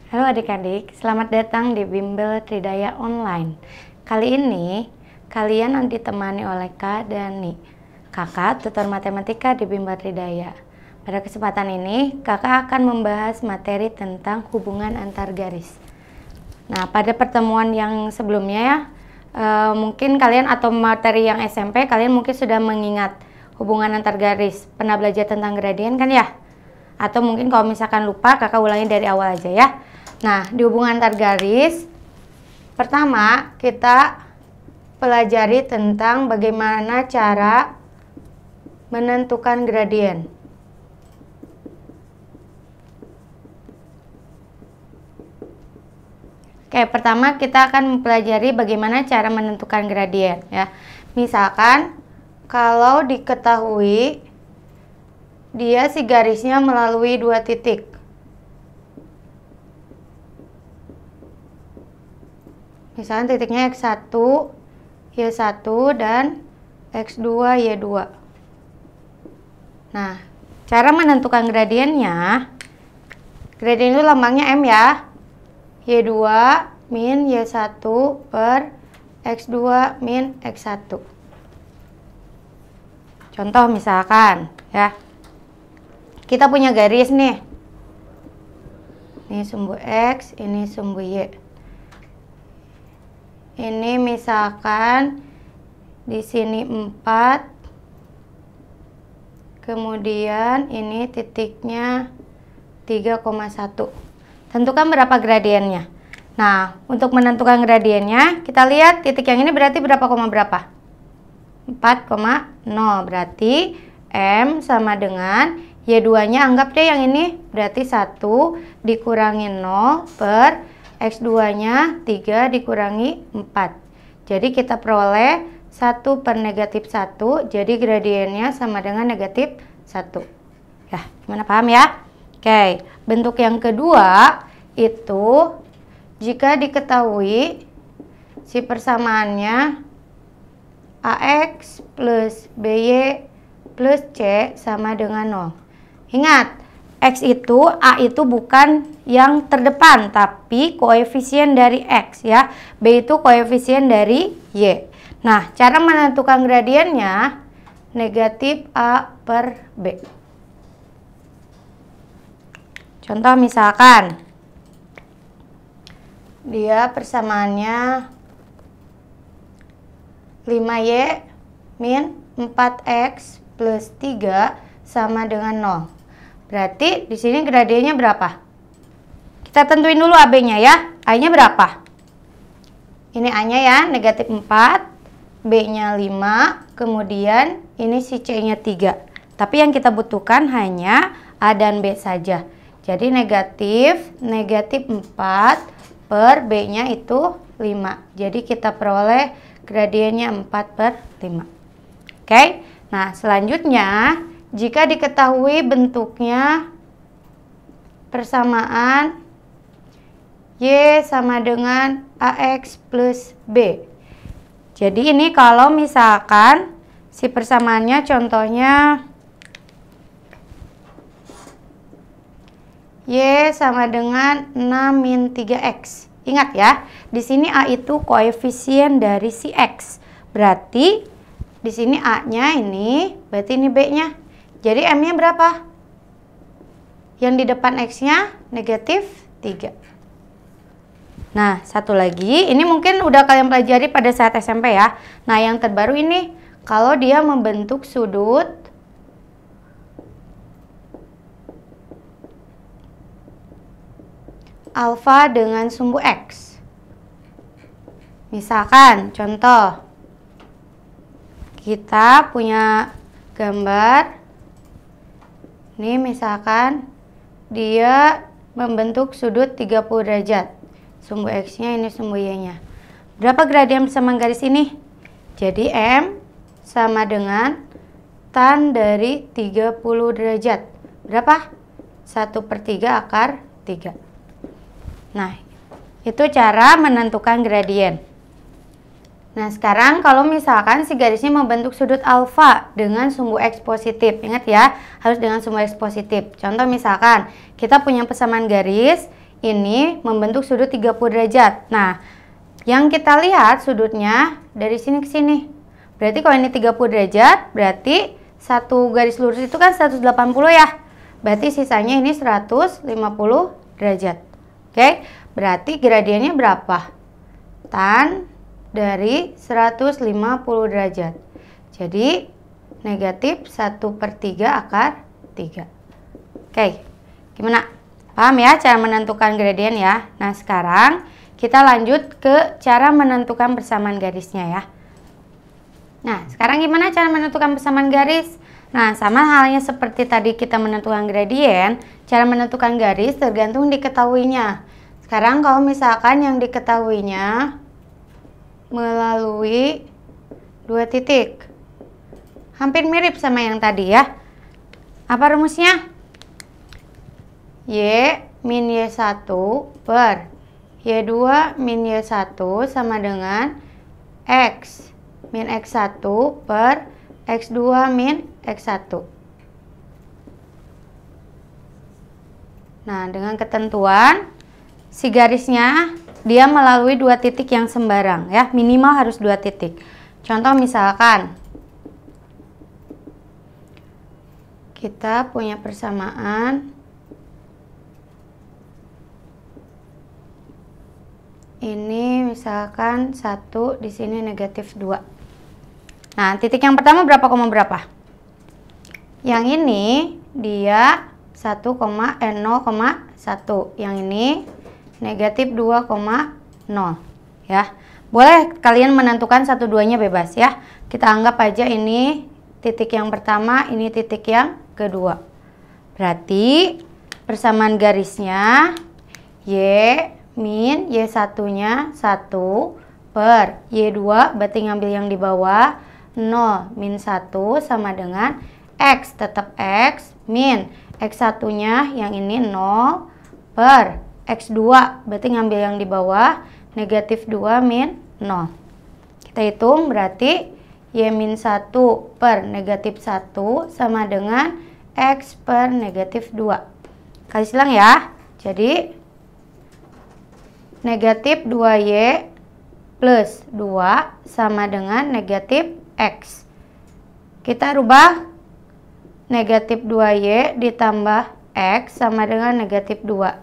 Halo adik-adik, selamat datang di Bimbel Tridaya Online. Kali ini kalian ditemani oleh Kak Dani, kakak tutor matematika di Bimbel Tridaya. Pada kesempatan ini, kakak akan membahas materi tentang hubungan antar garis. Nah, pada pertemuan yang sebelumnya ya, mungkin kalian atau materi yang SMP, kalian mungkin sudah mengingat hubungan antar garis. Pernah belajar tentang gradien kan ya? Atau mungkin kalau misalkan lupa, kakak ulangi dari awal aja ya. Nah, di hubungan antar garis, pertama kita pelajari tentang bagaimana cara menentukan gradien. Oke, pertama kita akan mempelajari bagaimana cara menentukan gradien ya. Misalkan kalau diketahui dia si garisnya melalui dua titik. Misalnya titiknya X1, Y1 dan X2, Y2. Nah, cara menentukan gradiennya, gradien itu lambangnya M ya. Y2 min Y1 per X2 min X1. Contoh misalkan ya. Kita punya garis nih. Ini sumbu X, ini sumbu Y. Ini misalkan di sini 4. Kemudian ini titiknya 3,1. Tentukan berapa gradiennya. Nah, untuk menentukan gradiennya, kita lihat titik yang ini berarti berapa koma berapa? 4,0. Berarti M sama dengan Y2-nya, anggap deh yang ini berarti 1 dikurangi 0 per X2-nya 3 dikurangi 4. Jadi kita peroleh 1 per negatif 1, jadi gradiennya sama dengan negatif 1. Ya, gimana, paham ya? Oke, bentuk yang kedua itu jika diketahui si persamaannya AX plus BY plus C sama dengan 0. Ingat, X itu, A itu bukan yang terdepan, tapi koefisien dari X ya. B itu koefisien dari Y. Nah, cara menentukan gradiennya negatif A per B. Contoh misalkan, dia persamaannya 5Y min 4X plus 3 sama dengan 0. Berarti di sini gradiennya berapa? Kita tentuin dulu AB-nya ya. A-nya berapa? Ini A-nya ya, negatif 4, B-nya 5, kemudian ini si C-nya 3. Tapi yang kita butuhkan hanya A dan B saja. Jadi negatif 4 per B-nya itu 5. Jadi kita peroleh gradiennya 4 per 5. Oke, nah selanjutnya jika diketahui bentuknya persamaan Y sama dengan AX plus B. Jadi ini kalau misalkan si persamaannya contohnya Y sama dengan 6 min 3X. Ingat ya, di sini A itu koefisien dari si X. Berarti di sini A-nya ini, berarti ini B-nya. Jadi M-nya berapa? Yang di depan X-nya negatif 3. Nah, satu lagi, ini mungkin udah kalian pelajari pada saat SMP ya. Nah, yang terbaru ini, kalau dia membentuk sudut alfa dengan sumbu X. Misalkan, contoh, kita punya gambar. Ini misalkan dia membentuk sudut 30 derajat. Sumbu X-nya, ini sumbu Y-nya. Berapa gradien persamaan garis ini? Jadi M sama dengan tan dari 30 derajat. Berapa? 1/3 akar 3. Nah, itu cara menentukan gradien. Nah, sekarang kalau misalkan si garisnya membentuk sudut alfa dengan sumbu X positif. Ingat ya, harus dengan sumbu X positif. Contoh misalkan, kita punya persamaan garis ini membentuk sudut 30 derajat. Nah, yang kita lihat sudutnya dari sini ke sini. Berarti kalau ini 30 derajat, berarti satu garis lurus itu kan 180 ya. Berarti sisanya ini 150 derajat. Oke, berarti gradiennya berapa? Tan dari 150 derajat. Jadi negatif 1/3 akar 3. Oke, gimana? Paham ya cara menentukan gradien ya? Nah, sekarang kita lanjut ke cara menentukan persamaan garisnya ya. Nah, sekarang gimana cara menentukan persamaan garis? Nah, sama halnya seperti tadi kita menentukan gradien, cara menentukan garis tergantung diketahuinya. Sekarang kalau misalkan yang diketahuinya melalui 2 titik. Hampir mirip sama yang tadi ya. Apa rumusnya? Y min Y1 per Y2 min Y1 sama dengan X min X1 per X2 min X1. Nah, dengan ketentuan si garisnya dia melalui 2 titik yang sembarang ya, minimal harus 2 titik. Contoh misalkan kita punya persamaan ini misalkan 1, di sini negatif 2. Nah, titik yang pertama berapa koma berapa? Yang ini dia 0,1. Yang ini negatif 2,0 ya. Boleh kalian menentukan 1-2-nya bebas ya. Kita anggap aja ini titik yang pertama, ini titik yang kedua. Berarti persamaan garisnya Y min Y1-nya 1 per Y2, berarti ngambil yang di bawah, 0 min 1 sama dengan X, tetap X, min X1-nya yang ini 0 per X2, berarti ngambil yang di bawah, negatif 2 min 0. Kita hitung berarti Y min 1 per negatif 1 sama dengan X per negatif 2. Kali silang ya. Jadi negatif 2Y plus 2 sama dengan negatif X. Kita rubah negatif 2Y ditambah X sama dengan negatif 2.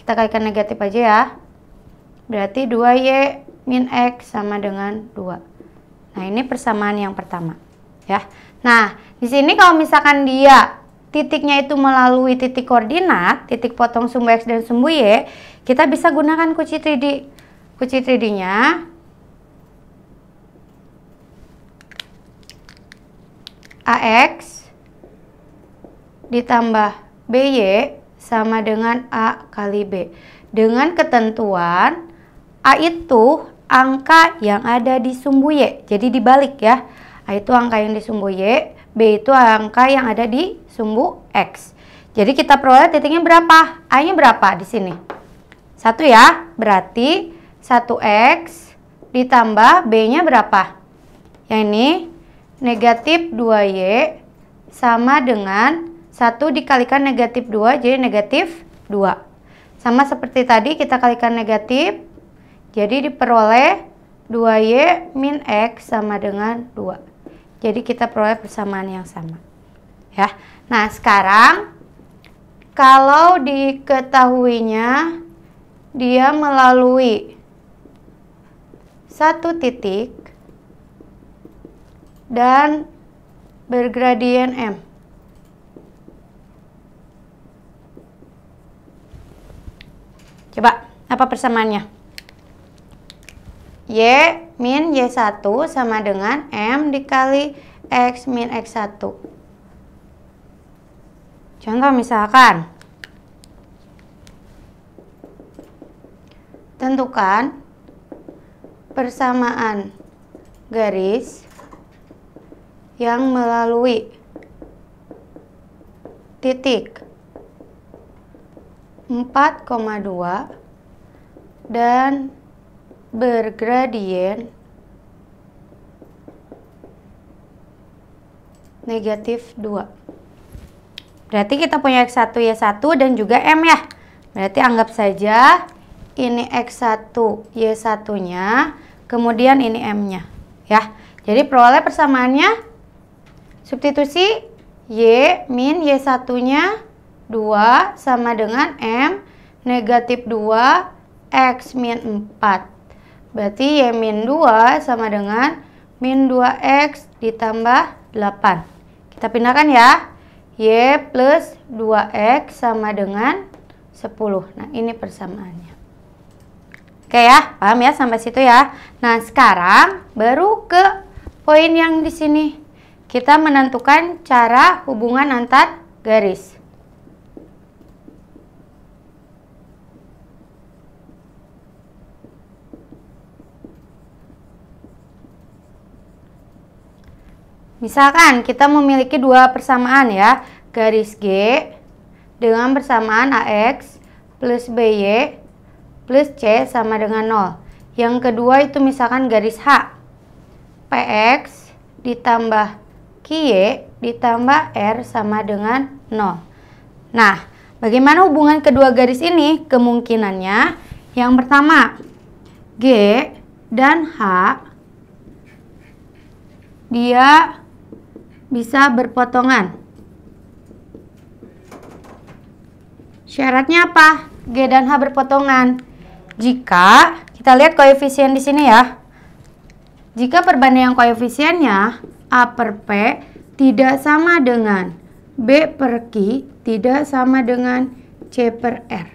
Kita kalikan negatif aja ya. Berarti 2Y min X sama dengan 2. Nah, ini persamaan yang pertama ya. Nah, di sini kalau misalkan dia titiknya itu melalui titik koordinat, titik potong sumbu X dan sumbu Y, kita bisa gunakan kunci 3D. Kunci 3D-nya AX ditambah BY sama dengan A kali B. Dengan ketentuan A itu angka yang ada di sumbu Y. Jadi dibalik ya. A itu angka yang di sumbu Y, B itu angka yang ada di sumbu X. Jadi kita peroleh titiknya berapa? A-nya berapa di sini? 1 ya. Berarti 1X ditambah B-nya berapa? Yang ini negatif 2Y sama dengan 1 dikalikan negatif 2, jadi negatif 2. Sama seperti tadi kita kalikan negatif, jadi diperoleh 2Y min X sama dengan 2. Jadi kita peroleh persamaan yang sama ya. Nah, sekarang kalau diketahuinya dia melalui 1 titik dan bergradien M. Coba, apa persamaannya? Y min Y1 sama dengan M dikali X min X1. Contoh misalkan, tentukan persamaan garis yang melalui titik 4,2 dan bergradien negatif 2. Berarti kita punya X1, Y1 dan juga M ya. Berarti anggap saja ini X1, Y1-nya, kemudian ini M-nya. Ya. Jadi peroleh persamaannya, substitusi Y min Y1-nya 2 sama dengan M negatif 2 X min 4. Berarti Y min 2 sama dengan min 2X ditambah 8. Kita pindahkan ya. Y plus 2X sama dengan 10. Nah, ini persamaannya. Oke ya, paham ya sampai situ ya. Nah, sekarang baru ke poin yang di sini. Kita menentukan cara hubungan antar garis. Misalkan kita memiliki dua persamaan ya, garis G dengan persamaan AX plus BY plus C sama dengan 0. Yang kedua itu misalkan garis H, PX ditambah QY ditambah R sama dengan 0. Nah, bagaimana hubungan kedua garis ini? Kemungkinannya yang pertama, G dan H dia bisa berpotongan. Syaratnya apa? G dan H berpotongan. Jika kita lihat koefisien di sini ya. Jika perbandingan koefisiennya A per P tidak sama dengan B per Q tidak sama dengan C per R.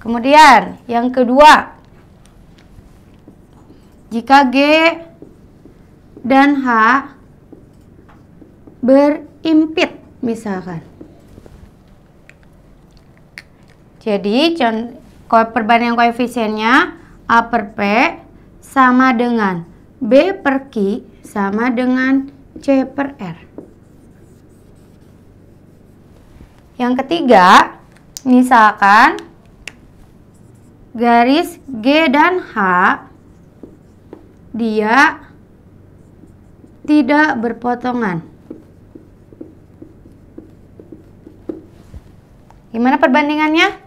Kemudian yang kedua, jika G dan H berimpit misalkan. Jadi perbandingan koefisiennya A per P sama dengan B per Q sama dengan C per R. Yang ketiga, misalkan garis G dan H dia tidak berpotongan. Gimana perbandingannya?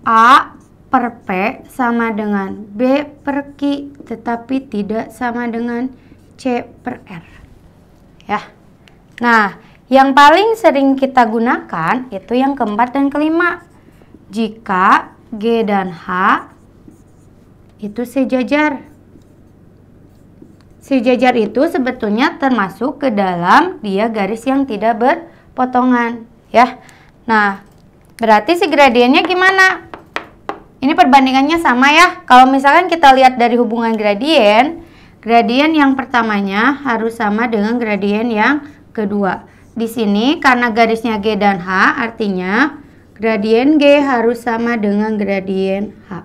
A per P sama dengan B per Q tetapi tidak sama dengan C per R. Ya. Nah, yang paling sering kita gunakan itu yang keempat dan kelima. Jika G dan H itu sejajar. Sejajar itu sebetulnya termasuk ke dalam dia garis yang tidak berpotongan, ya. Nah, berarti si gradiennya gimana? Ini perbandingannya sama ya. Kalau misalkan kita lihat dari hubungan gradien, gradien yang pertamanya harus sama dengan gradien yang kedua. Di sini karena garisnya G dan H, artinya gradien G harus sama dengan gradien H.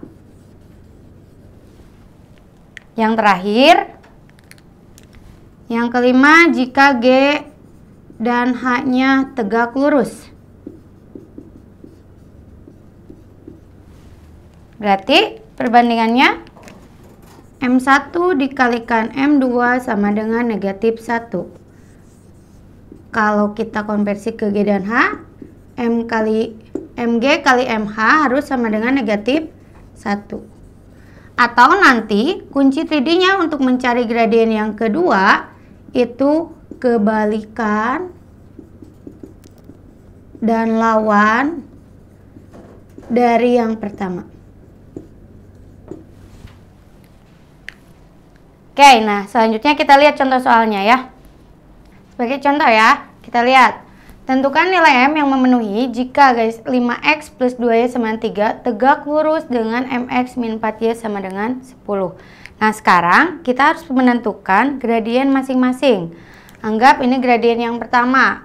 Yang terakhir, yang kelima, jika G dan H-nya tegak lurus. Berarti perbandingannya M1 dikalikan M2 sama dengan negatif 1. Kalau kita konversi ke G dan H, MG kali MH harus sama dengan negatif 1. Atau nanti kunci 3D-nya untuk mencari gradien yang kedua itu kebalikan dan lawan dari yang pertama. Oke, nah selanjutnya kita lihat contoh soalnya ya. Sebagai contoh ya, kita lihat. Tentukan nilai M yang memenuhi jika guys 5X plus 2Y sama 3 tegak lurus dengan MX min 4Y sama dengan 10. Nah, sekarang kita harus menentukan gradien masing-masing. Anggap ini gradien yang pertama.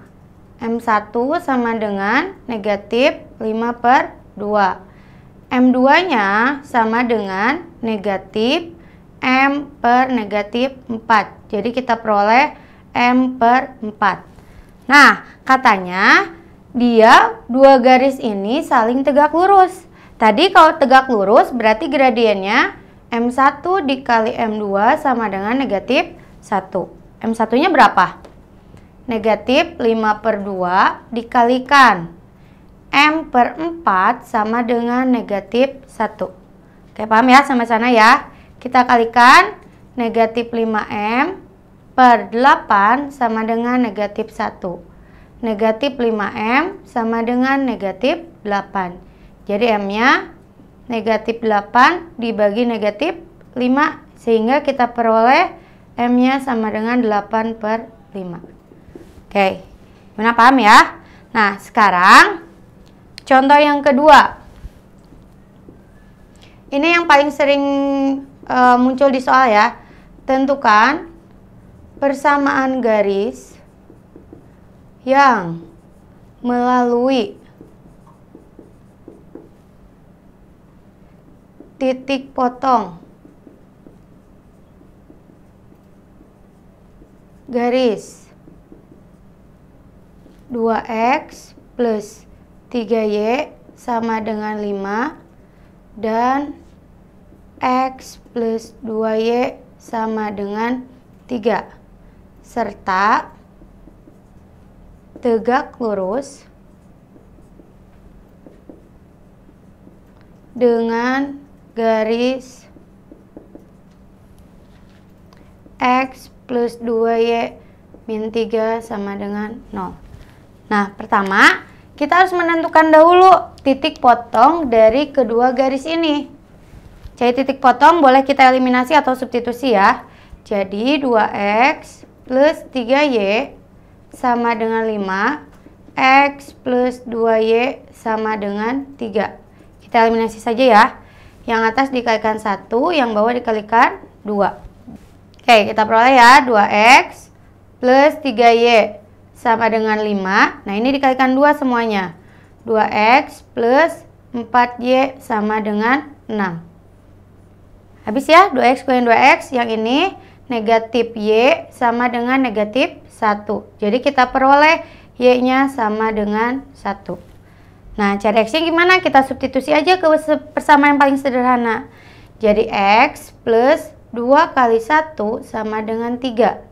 M1 sama dengan negatif 5 per 2. M2-nya sama dengan negatif M per negatif 4. Jadi kita peroleh M per 4. Nah, katanya dia dua garis ini saling tegak lurus. Tadi kalau tegak lurus berarti gradiennya M1 dikali M2 sama dengan negatif 1. M1-nya berapa? negatif 5/2 dikalikan M per 4 sama dengan negatif 1. Oke, paham ya sampai sana ya? Kita kalikan negatif 5M per 8 sama dengan negatif 1. Negatif 5M sama dengan negatif 8. Jadi M-nya negatif 8 dibagi negatif 5. Sehingga kita peroleh M-nya sama dengan 8/5. Oke, gimana, paham ya? Nah, sekarang contoh yang kedua. Ini yang paling sering muncul di soal ya. Tentukan persamaan garis yang melalui titik potong garis 2x plus 3y sama dengan 5 dan x plus 2y sama dengan 3 serta tegak lurus dengan garis x plus 2y min 3 sama dengan 0. Nah, pertama kita harus menentukan dahulu titik potong dari kedua garis ini. Cari titik potong boleh kita eliminasi atau substitusi ya. Jadi 2x plus 3y sama dengan 5, x plus 2y sama dengan 3. Kita eliminasi saja ya. Yang atas dikalikan 1, yang bawah dikalikan 2. Oke, kita peroleh ya, 2x plus 3y sama dengan 5. Nah, ini dikalikan 2 semuanya. 2x plus 4y sama dengan 6. Habis ya, 2x kurang 2x. Yang ini negatif y sama dengan negatif 1. Jadi kita peroleh y-nya sama dengan 1. Nah, cari x-nya gimana? Kita substitusi aja ke persamaan yang paling sederhana. Jadi x plus 2 kali 1 sama dengan 3.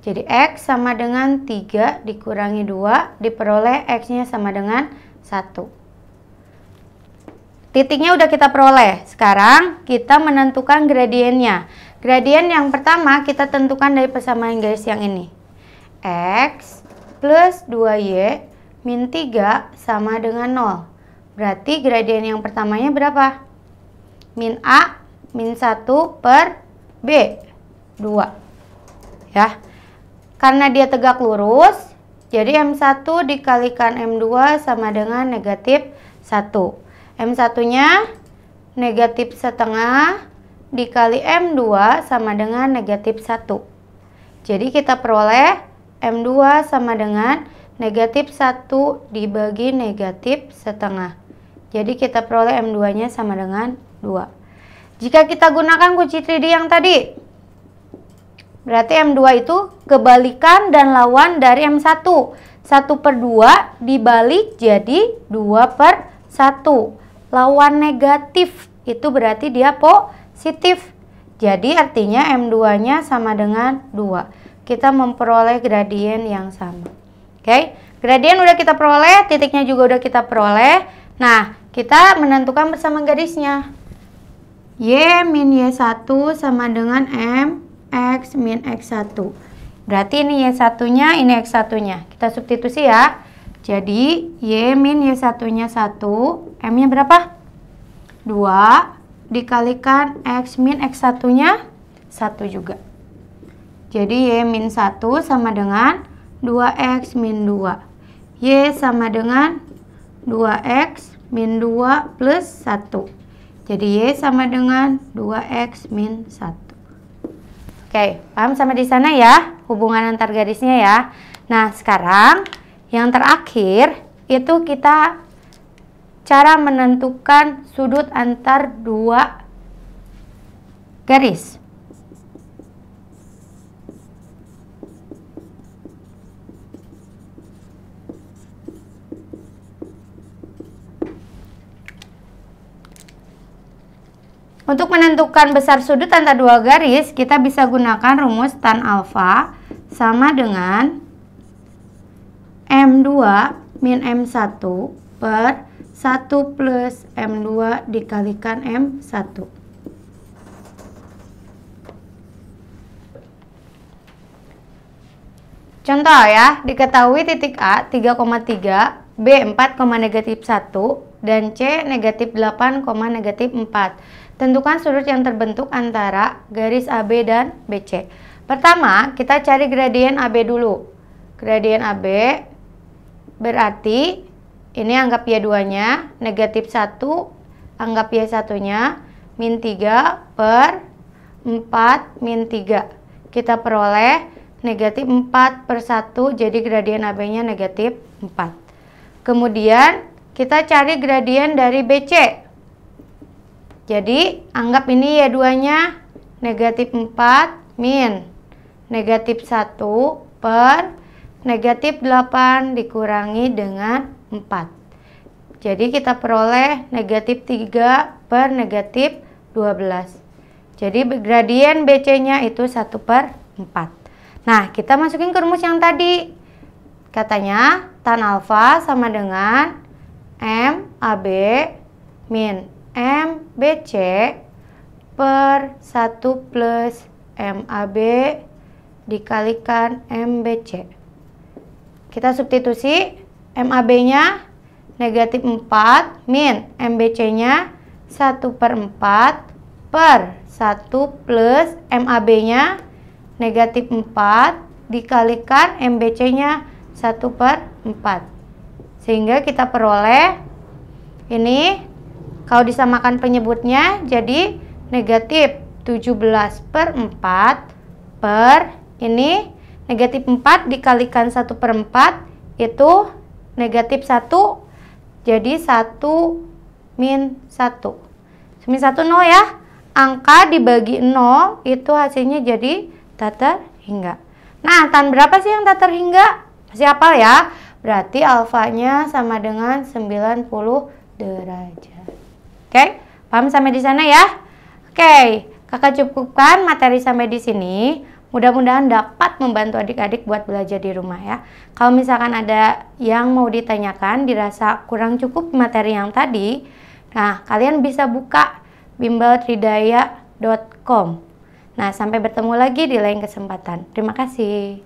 Jadi x sama dengan 3 dikurangi 2, diperoleh x-nya sama dengan 1. Titiknya udah kita peroleh. Sekarang kita menentukan gradiennya. Gradien yang pertama kita tentukan dari persamaan garis yang ini. X plus 2y min 3 sama dengan 0. Berarti gradien yang pertamanya berapa? Min A min 1 per B. 2. Ya. Karena dia tegak lurus, jadi M1 dikalikan M2 sama dengan negatif 1. M1-nya negatif setengah dikali M2 sama dengan negatif 1. Jadi kita peroleh M2 sama dengan negatif 1 dibagi negatif setengah. Jadi kita peroleh M2-nya sama dengan 2. Jika kita gunakan kunci 3D yang tadi, berarti M2 itu kebalikan dan lawan dari M1. 1/2 dibalik jadi 2/1. Lawan negatif itu berarti dia positif. Jadi artinya M2-nya sama dengan 2. Kita memperoleh gradien yang sama. Oke, gradien udah kita peroleh, titiknya juga udah kita peroleh. Nah, kita menentukan persamaan garisnya. Y min Y1 sama dengan M X min X1. Berarti ini Y1-nya, ini X1-nya. Kita substitusi ya. Jadi Y min Y1-nya 1. M-nya berapa? 2. Dikalikan X min X1-nya 1 juga. Jadi Y min 1 sama dengan 2X min 2. Y sama dengan 2X min 2 plus 1. Jadi Y sama dengan 2X min 1. Oke, paham sampai di sana ya hubungan antar garisnya ya. Nah, sekarang yang terakhir itu kita cara menentukan sudut antar dua garis. Untuk menentukan besar sudut antara dua garis, kita bisa gunakan rumus tan alfa sama dengan M2 min M1 per 1 plus M2 dikalikan M1. Contoh ya, diketahui titik A 3,3, B 4,-1, dan C negatif 8, negatif 4. Tentukan sudut yang terbentuk antara garis AB dan BC. Pertama, kita cari gradien AB dulu. Gradien AB berarti ini anggap Y2-nya, negatif 1, anggap Y1-nya, min 3 per 4 min 3. Kita peroleh negatif 4 per 1, jadi gradien AB-nya negatif 4. Kemudian kita cari gradien dari BC. Jadi anggap ini Y2-nya negatif 4 min negatif 1 per negatif 8 dikurangi dengan 4. Jadi kita peroleh negatif 3 per negatif 12. Jadi gradien BC-nya itu 1 per 4. Nah, kita masukin ke rumus yang tadi. Katanya tan alfa sama dengan MAB min MBC per 1 plus MAB dikalikan MBC. Kita substitusi, MAB-nya negatif 4 min MBC-nya 1 per 4 per 1 plus MAB-nya negatif 4 dikalikan MBC-nya 1 per 4. Sehingga kita peroleh ini kalau disamakan penyebutnya jadi negatif 17 per 4 per ini negatif 4 dikalikan 1 per 4 itu negatif 1, jadi 1 min 1. Min 1 0 ya. Angka dibagi 0 itu hasilnya jadi tak terhingga. Nah, tan berapa sih yang tak terhingga? Masih hafal ya? Berarti alfanya sama dengan 90 derajat. Oke, paham sampai di sana ya? Oke, kakak cukupkan materi sampai di sini. Mudah-mudahan dapat membantu adik-adik buat belajar di rumah ya. Kalau misalkan ada yang mau ditanyakan, dirasa kurang cukup materi yang tadi, nah kalian bisa buka bimbeltridaya.com. Nah, sampai bertemu lagi di lain kesempatan. Terima kasih.